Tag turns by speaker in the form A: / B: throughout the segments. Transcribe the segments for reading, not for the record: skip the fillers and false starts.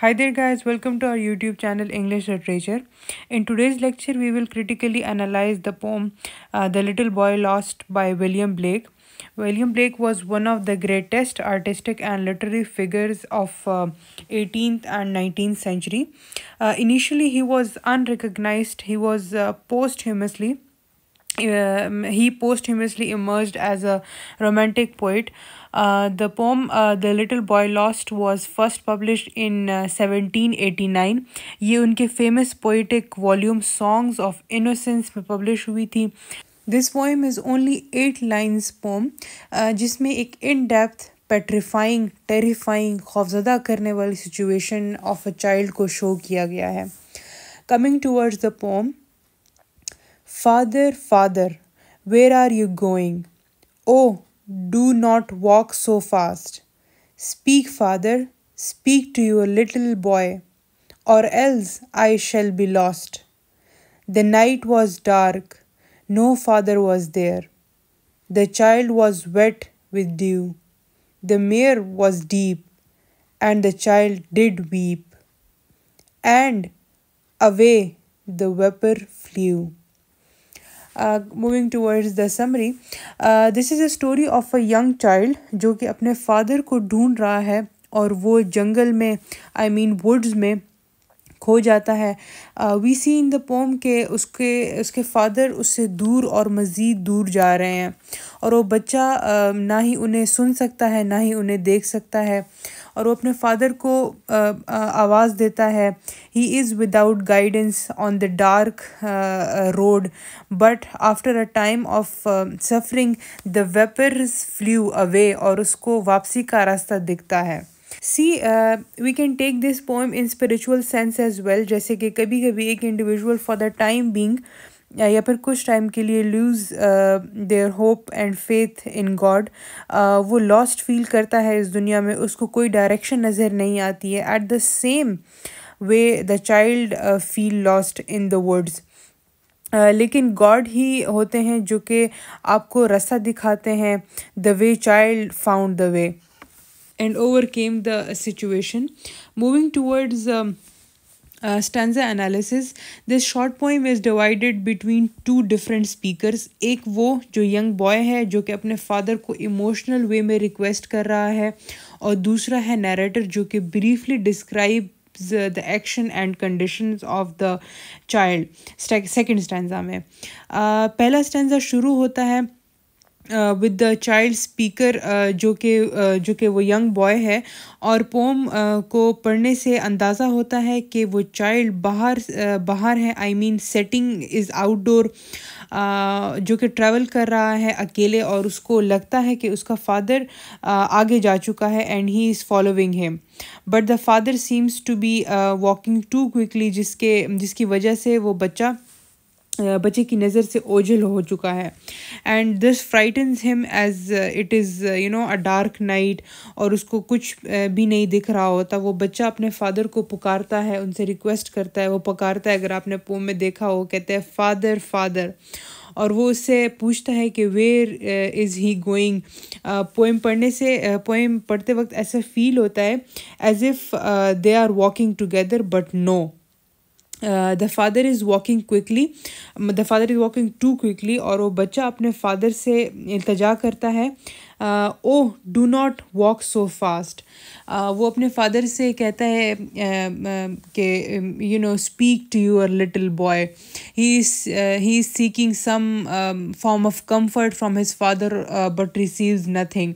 A: Hi there, guys. Welcome to our YouTube channel English Literature. In today's lecture, we will critically analyze the poem The Little Boy Lost by William Blake. William Blake was one of the greatest artistic and literary figures of 18th and 19th century. Initially, he was unrecognized. He posthumously emerged as a romantic poet. The poem The Little Boy Lost was first published in 1789. ये उनके famous poetic volume Songs of Innocence में publish हुई थी. This poem is only 8 lines poem जिसमें एक in-depth petrifying, terrifying, खौफजदा करने वाली situation of a child को show किया गया है. Coming towards the poem, Father, Father, where are you going? Oh, do not walk so fast. Speak, Father, speak to your little boy, or else I shall be lost. The night was dark, no father was there. The child was wet with dew. The mere was deep, and the child did weep. And away the vapor flew. Moving towards the summary, this is a story of a young child जो कि अपने father को ढूंढ रहा है और वो जंगल में woods में खो जाता है. We see in the poem के उसके father उससे दूर और मज़ीद दूर जा रहे हैं और वो बच्चा ना ही उन्हें सुन सकता है ना ही उन्हें देख सकता है और वो अपने फादर को आवाज़ देता है. He is without guidance on the dark road, but after a time of suffering, the vapors flew away और उसको वापसी का रास्ता दिखता है. See, we can take this poem in spiritual sense as well. जैसे कि कभी कभी एक individual for the time being या फिर कुछ टाइम के लिए lose their hope and faith in God. वो lost feel करता है इस दुनिया में, उसको कोई direction नज़र नहीं आती है. At the same way the child feel lost in the woods. लेकिन गॉड ही होते हैं जो कि आपको रास्ता दिखाते हैं. The way child found the way and overcame the situation. Moving towards stanza analysis, this short poem is divided between two different speakers. एक वो जो young boy है जो कि अपने father को emotional way में request कर रहा है और दूसरा है narrator जो कि briefly describes the action and conditions of the child. Second stanza में पहला stanza शुरू होता है with the child speaker जो कि वो young boy है और पोम को पढ़ने से अंदाज़ा होता है कि वो चाइल्ड बाहर है. सेटिंग इज़ आउटडोर जो कि ट्रैवल कर रहा है अकेले और उसको लगता है कि उसका फादर आगे जा चुका है and he is following him. But the father seems to be walking too quickly जिसकी वजह से वो बच्चे की नज़र से ओझल हो चुका है. And this frightens him as it is a dark night और उसको कुछ भी नहीं दिख रहा होता. वो बच्चा अपने फादर को पुकारता है, उनसे रिक्वेस्ट करता है, वो पुकारता है. अगर आपने पोम में देखा हो कहते हैं फादर फादर और वो उससे पूछता है कि where is he going. Poem पढ़ते वक्त ऐसा फील होता है as if they are walking together but no. The father is walking too quickly और वो बच्चा अपने फादर से इल्तजा करता है oh do not walk so fast. वो अपने फादर से कहता है कि speak to your little boy. He is seeking some form of comfort from his father but receives nothing.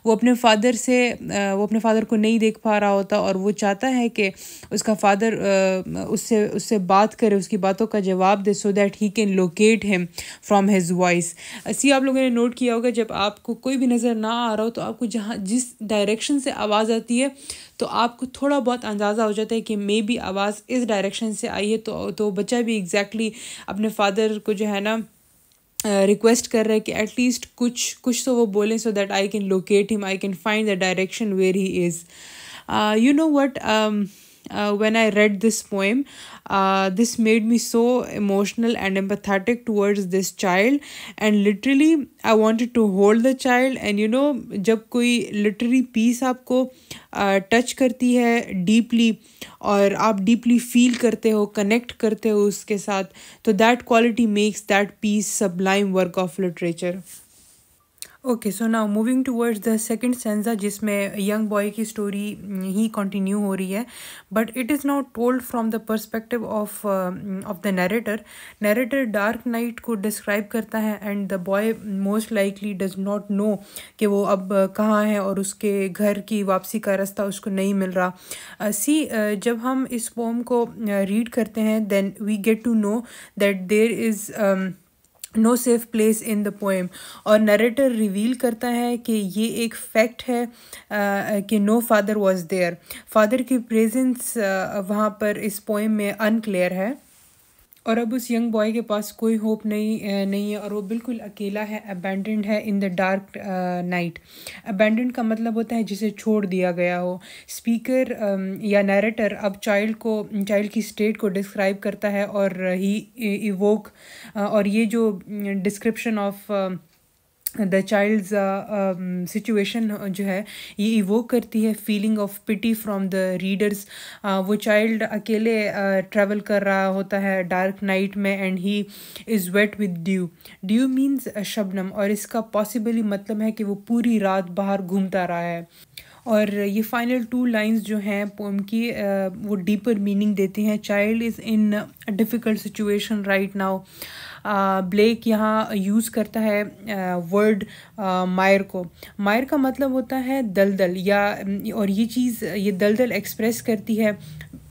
A: वो अपने फादर को नहीं देख पा रहा होता और वो चाहता है कि उसका फादर उससे बात करे, उसकी बातों का जवाब दे so that he can locate him from his voice. ऐसी आप लोगों ने नोट किया होगा जब आपको कोई भी नज़र ना आ रहा हो तो आपको जिस डायरेक्शन से आवाज़ आती है तो आपको थोड़ा बहुत अंदाज़ा हो जाता है कि मे बी आवाज़ इस डायरेक्शन से आई है. तो बच्चा भी एग्जैक्टली अपने फादर को जो है ना रिक्वेस्ट कर रहा है कि एटलीस्ट कुछ तो वो बोलें so that I can locate him, I can find the direction where he is. You know what, when I read this poem. This made me so emotional and empathetic towards this child, and literally I wanted to hold the child. And जब कोई literary piece आपको touch करती है deeply, और आप deeply feel करते हो, connect करते हो उसके साथ, तो that quality makes that piece sublime work of literature. Okay, so now moving towards the second stanza, जिसमें यंग बॉय की स्टोरी ही कंटिन्यू हो रही है, but it is not told from the perspective of the narrator. Narrator dark night को describe करता है, and the boy most likely does not know कि वो अब कहाँ है, और उसके घर की वापसी का रास्ता उसको नहीं मिल रहा. जब हम इस पोम को रीड करते हैं, then we get to know that there is no safe place in the poem. और नरेटर रिवील करता है कि ये एक फैक्ट है कि no father was there. Father की प्रेजेंस वहाँ पर इस पोएम में अनक्लियर है, और अब उस यंग बॉय के पास कोई होप नहीं है, और वो बिल्कुल अकेला है, अबैंडन्ड है in the dark night. Abandoned का मतलब होता है जिसे छोड़ दिया गया हो. स्पीकर या नरेटर अब चाइल्ड की स्टेट को डिस्क्राइब करता है, और ही इवोक, और ये जो description of the child's situation जो है, ये इवोक करती है feeling of pity from the readers. वो चाइल्ड अकेले ट्रैवल कर रहा होता है डार्क नाइट में, and he is wet with dew. Dew means शबनम, और इसका पॉसिबली मतलब है कि वो पूरी रात बाहर घूमता रहा है. और ये फाइनल 2 लाइंस जो हैं पोम की, वो डीपर मीनिंग देती हैं. Child is in a difficult situation right now. Blake यहाँ यूज़ करता है वर्ड मायर को. मायर का मतलब होता है दलदल, या और ये दलदल एक्सप्रेस करती है.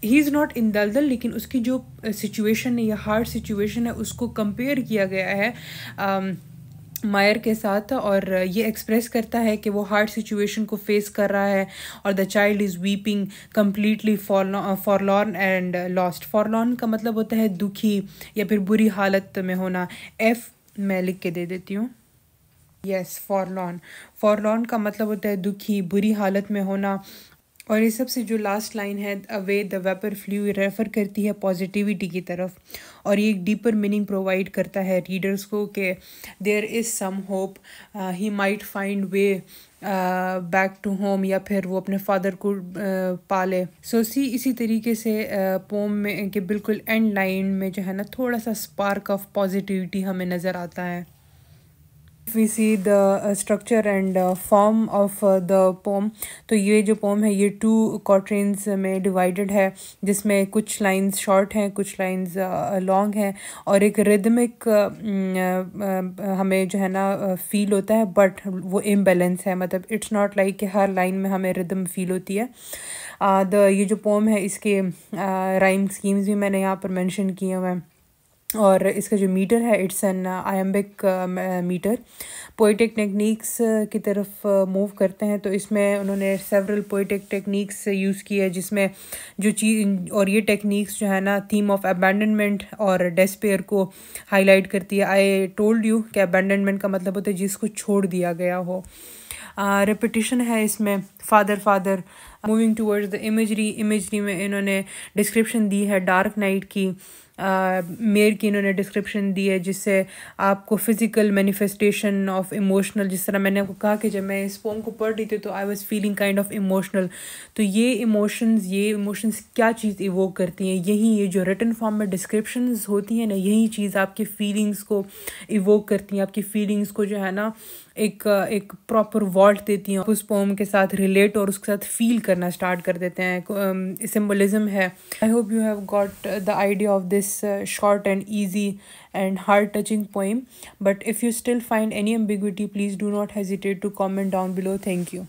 A: ही इज़ नॉट इन दलदल, लेकिन उसकी जो सिचुएशन है या हार्ड सिचुएशन है, उसको कंपेयर किया गया है मायर के साथ, और ये एक्सप्रेस करता है कि वो हार्ड सिचुएशन को फेस कर रहा है. और the child is weeping completely forlorn and lost. Forlorn का मतलब होता है दुखी या फिर बुरी हालत में होना. एफ मैं लिख के दे देती हूँ. यस, फॉरलॉर्न का मतलब होता है दुखी, बुरी हालत में होना. और ये सबसे जो लास्ट लाइन है, away the vapour flu, refer करती है पॉजिटिविटी की तरफ, और ये एक डीपर मीनिंग प्रोवाइड करता है रीडर्स को कि there is some hope, he might find way back to home, या फिर वो अपने फादर को पाले. इसी तरीके से पोम में के बिल्कुल एंड लाइन में जो है ना, थोड़ा सा स्पार्क ऑफ पॉजिटिविटी हमें नज़र आता है. we see the structure and form of the poem, तो ये जो poem है ये 2 quatrains में divided है, जिसमें कुछ lines short हैं, कुछ lines long हैं, और एक rhythmic हमें जो है ना feel होता है, but वो imbalance है. मतलब it's not like कि हर line में हमें rhythm feel होती है. ये जो poem है, इसके rhyme schemes भी मैंने यहाँ पर mention किए हुए हैं, और इसका जो मीटर है, it's an iambic meter. Poetic techniques की तरफ मूव करते हैं, तो इसमें उन्होंने सेवरल पोइटिक टेक्निक्स यूज़ की है, जिसमें जो चीज़, और ये टेक्निक्स जो है ना, थीम ऑफ अबैंडनमेंट और डेस्पेयर को हाईलाइट करती है. आई टोल्ड यू कि अबैंडनमेंट का मतलब होता है जिसको छोड़ दिया गया हो. रिपीटिशन है इसमें, father. Moving towards the imagery में इन्होंने डिस्क्रिप्शन दी है डार्क नाइट की. मेयर की इन्होंने डिस्क्रिप्शन दी है, जिससे आपको फिज़िकल मैनिफेस्टेशन ऑफ इमोशनल, जिस तरह मैंने आपको कहा कि जब मैं इस पोम को पढ़ रही थी तो I was feeling kind of emotional. तो ये इमोशंस क्या चीज़ इवोक करती हैं, ये जो रिटन फॉर्म में डिस्क्रिप्शंस होती हैं ना, यही चीज़ आपकी फीलिंग्स को इवोक करती हैं, आपकी फीलिंग्स को जो है ना एक प्रॉपर वॉल्ट देती हैं, उस पोम के साथ रिलेट और उसके साथ फील करना स्टार्ट कर देते हैं. सिम्बोलिज्म है. I hope you have got the idea of this short and easy and heart-touching poem. But if you still find any ambiguity, please do not hesitate to comment down below. Thank you.